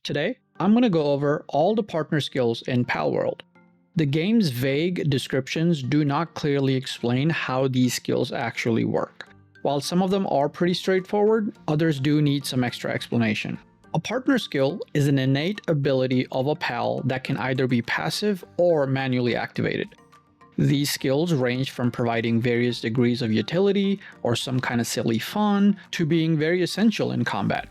Today, I'm going to go over all the partner skills in Palworld. The game's vague descriptions do not clearly explain how these skills actually work. While some of them are pretty straightforward, others do need some extra explanation. A partner skill is an innate ability of a pal that can either be passive or manually activated. These skills range from providing various degrees of utility or some kind of silly fun to being very essential in combat.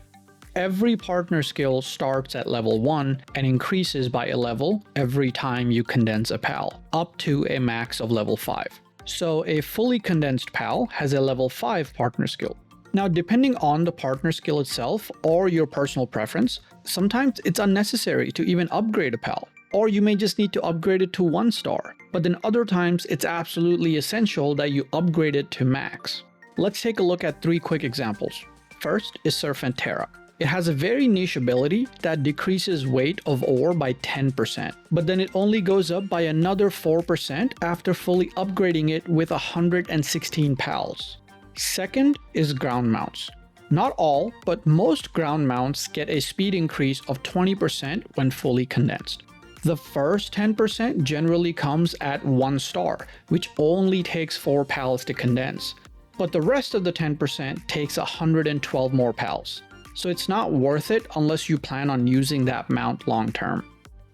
Every partner skill starts at level 1 and increases by a level every time you condense a pal, up to a max of level 5. So a fully condensed pal has a level 5 partner skill. Now, depending on the partner skill itself or your personal preference, sometimes it's unnecessary to even upgrade a pal, or you may just need to upgrade it to 1 star, but then other times it's absolutely essential that you upgrade it to max. Let's take a look at 3 quick examples. First is Serpentera. It has a very niche ability that decreases weight of ore by 10%, but then it only goes up by another 4% after fully upgrading it with 116 pals. Second is ground mounts. Not all, but most ground mounts get a speed increase of 20% when fully condensed. The first 10% generally comes at 1 star, which only takes 4 pals to condense, but the rest of the 10% takes 112 more pals. So it's not worth it unless you plan on using that mount long term.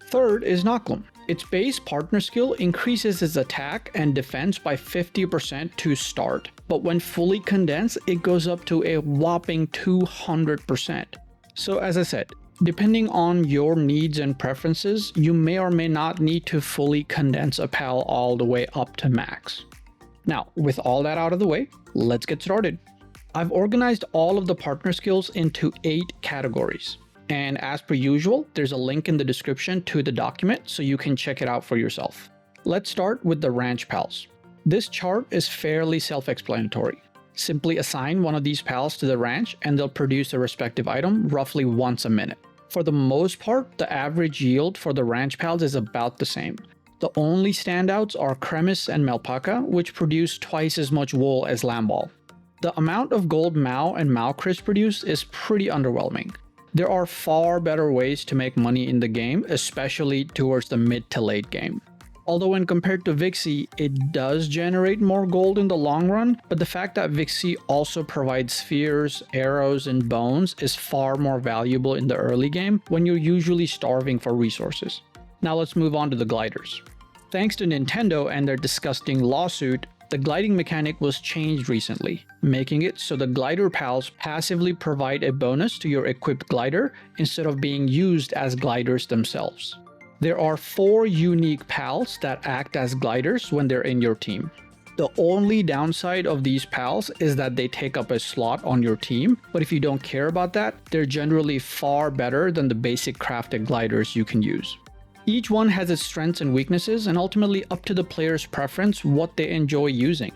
Third is Noklum. Its base partner skill increases its attack and defense by 50% to start, but when fully condensed, it goes up to a whopping 200%. So as I said, depending on your needs and preferences, you may or may not need to fully condense a pal all the way up to max. Now, with all that out of the way, let's get started. I've organized all of the partner skills into 8 categories. And as per usual, there's a link in the description to the document so you can check it out for yourself. Let's start with the ranch pals. This chart is fairly self-explanatory. Simply assign one of these pals to the ranch and they'll produce a respective item roughly once a minute. For the most part, the average yield for the ranch pals is about the same. The only standouts are Cremis and Melpaka, which produce twice as much wool as Lamball. The amount of gold Mao and Mao Cris produce is pretty underwhelming. There are far better ways to make money in the game, especially towards the mid to late game. Although when compared to Vixie, it does generate more gold in the long run, but the fact that Vixie also provides spheres, arrows, and bones is far more valuable in the early game when you're usually starving for resources. Now let's move on to the gliders. Thanks to Nintendo and their disgusting lawsuit, the gliding mechanic was changed recently, making it so the glider pals passively provide a bonus to your equipped glider instead of being used as gliders themselves. There are 4 unique pals that act as gliders when they're in your team. The only downside of these pals is that they take up a slot on your team, but if you don't care about that, they're generally far better than the basic crafted gliders you can use. Each one has its strengths and weaknesses, and ultimately up to the player's preference what they enjoy using.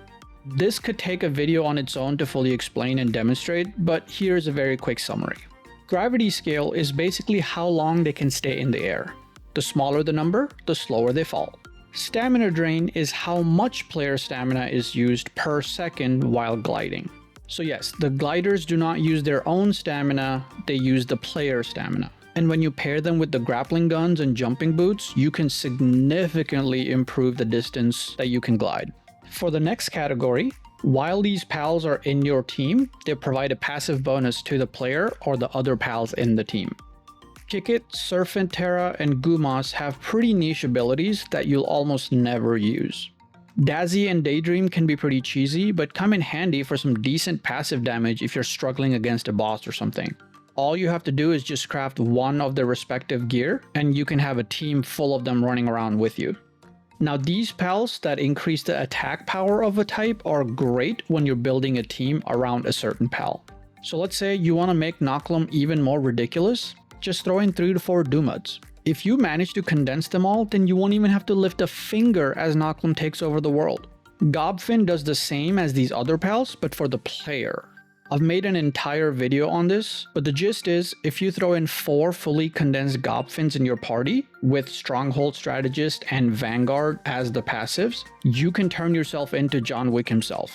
This could take a video on its own to fully explain and demonstrate, but here's a very quick summary. Gravity scale is basically how long they can stay in the air. The smaller the number, the slower they fall. Stamina drain is how much player stamina is used per second while gliding. So yes, the gliders do not use their own stamina, they use the player stamina. And when you pair them with the grappling guns and jumping boots, you can significantly improve the distance that you can glide. For the next category, while these pals are in your team, they provide a passive bonus to the player or the other pals in the team. Kickit, Serpentera, and Gumas have pretty niche abilities that you'll almost never use. Dazzy and Daydream can be pretty cheesy, but come in handy for some decent passive damage if you're struggling against a boss or something. All you have to do is just craft one of their respective gear, and you can have a team full of them running around with you. Now these pals that increase the attack power of a type are great when you're building a team around a certain pal. So let's say you want to make Noklum even more ridiculous, just throw in 3 to 4 Dumuds. If you manage to condense them all, then you won't even have to lift a finger as Noklum takes over the world. Gobfin does the same as these other pals, but for the player. I've made an entire video on this, but the gist is, if you throw in 4 fully condensed Gobfins in your party, with Stronghold Strategist and Vanguard as the passives, you can turn yourself into John Wick himself.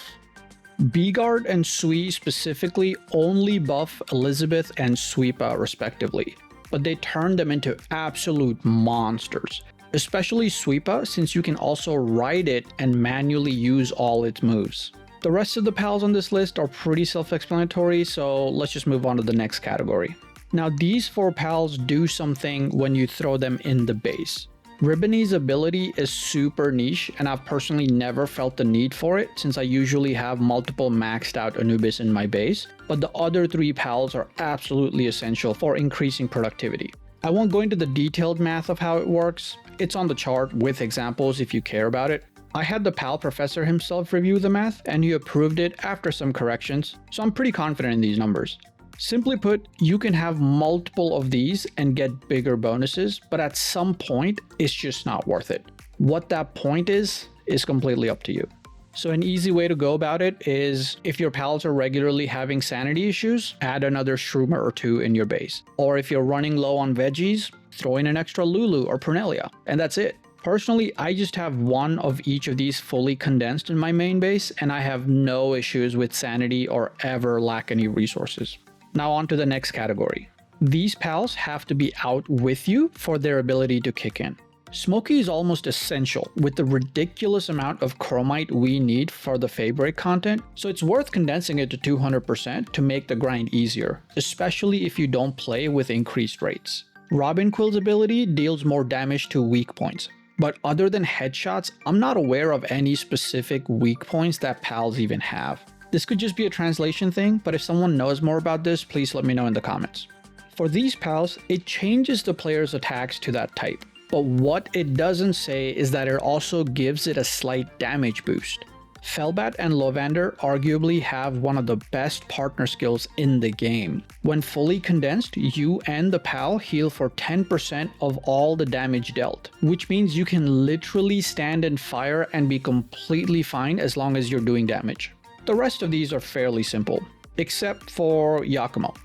Beegard and Sui specifically only buff Elizabeth and Sweepa respectively. but they turn them into absolute monsters. Especially Sweepa, since you can also ride it and manually use all its moves. The rest of the pals on this list are pretty self-explanatory, so let's just move on to the next category. Now these 4 pals do something when you throw them in the base. Ribbony's ability is super niche, and I've personally never felt the need for it since I usually have multiple maxed out Anubis in my base, but the other 3 pals are absolutely essential for increasing productivity. I won't go into the detailed math of how it works, it's on the chart with examples if you care about it. I had the pal professor himself review the math and he approved it after some corrections, so I'm pretty confident in these numbers. Simply put, you can have multiple of these and get bigger bonuses, but at some point, it's just not worth it. What that point is completely up to you. So an easy way to go about it is, if your pals are regularly having sanity issues, add another Shroomer or 2 in your base. Or if you're running low on veggies, throw in an extra Lulu or Prunelia, and that's it. Personally, I just have 1 of each of these fully condensed in my main base, and I have no issues with sanity or ever lack any resources. Now on to the next category. These pals have to be out with you for their ability to kick in. Smoky is almost essential with the ridiculous amount of chromite we need for the Fabric content, so it's worth condensing it to 200% to make the grind easier, especially if you don't play with increased rates. Robin Quill's ability deals more damage to weak points, but other than headshots, I'm not aware of any specific weak points that pals even have. This could just be a translation thing, but if someone knows more about this, please let me know in the comments. For these pals, it changes the player's attacks to that type, but what it doesn't say is that it also gives it a slight damage boost. Felbat and Lovander arguably have one of the best partner skills in the game. When fully condensed, you and the pal heal for 10% of all the damage dealt, which means you can literally stand and fire and be completely fine as long as you're doing damage. The rest of these are fairly simple, except for Yakumo.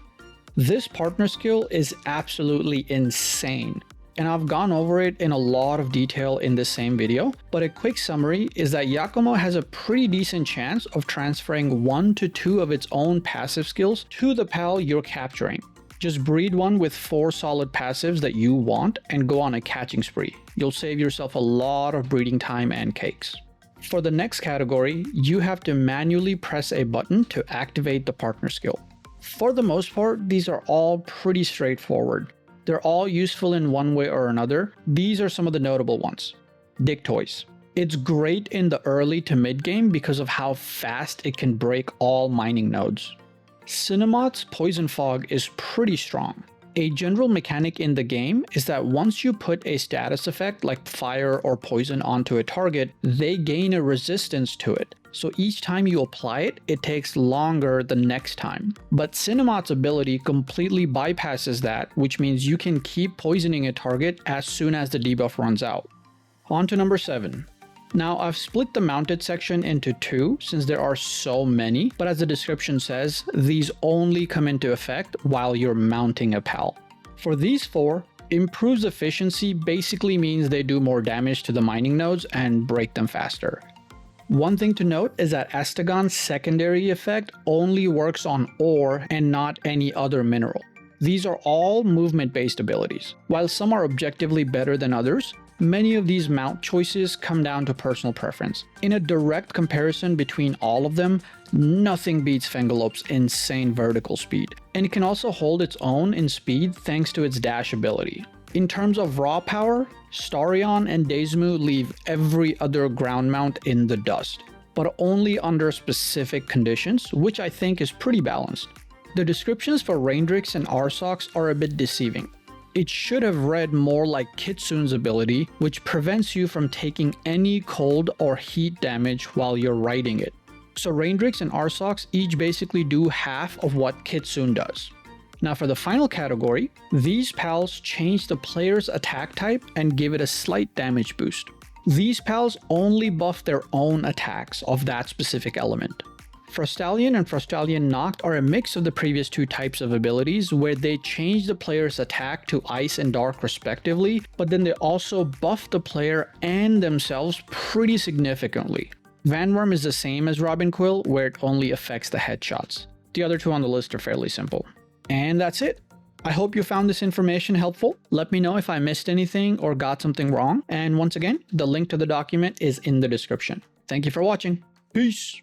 This partner skill is absolutely insane, and I've gone over it in a lot of detail in this same video, but a quick summary is that Yakumo has a pretty decent chance of transferring 1 to 2 of its own passive skills to the pal you're capturing. Just breed one with 4 solid passives that you want and go on a catching spree. You'll save yourself a lot of breeding time and cakes. For the next category, you have to manually press a button to activate the partner skill. For the most part, these are all pretty straightforward. They're all useful in one way or another. These are some of the notable ones. Dig Toys. It's great in the early to mid game because of how fast it can break all mining nodes. Cinemot's Poison Fog is pretty strong. A general mechanic in the game is that once you put a status effect like fire or poison onto a target, they gain a resistance to it. So each time you apply it, it takes longer the next time. But Cinemot's ability completely bypasses that, which means you can keep poisoning a target as soon as the debuff runs out. On to number 7. Now I've split the mounted section into 2 since there are so many, but as the description says, these only come into effect while you're mounting a pal. For these 4, improves efficiency basically means they do more damage to the mining nodes and break them faster. One thing to note is that Astagon's secondary effect only works on ore and not any other mineral. These are all movement-based abilities. While some are objectively better than others, many of these mount choices come down to personal preference. In a direct comparison between all of them, nothing beats Fengalope's insane vertical speed, and it can also hold its own in speed thanks to its dash ability. In terms of raw power, Starion and Dezmu leave every other ground mount in the dust, but only under specific conditions, which I think is pretty balanced. The descriptions for Raindrix and Arsox are a bit deceiving. It should have read more like Kitsune's ability, which prevents you from taking any cold or heat damage while you're riding it. So Raindrix and Arsox each basically do half of what Kitsune does. Now for the final category, these pals change the player's attack type and give it a slight damage boost. These pals only buff their own attacks of that specific element. Frostallion and Frostallion Noct are a mix of the previous 2 types of abilities where they change the player's attack to ice and dark respectively, but then they also buff the player and themselves pretty significantly. Vanworm is the same as Robin Quill, where it only affects the headshots. The other 2 on the list are fairly simple. And that's it. I hope you found this information helpful. Let me know if I missed anything or got something wrong. And once again, the link to the document is in the description. Thank you for watching. Peace.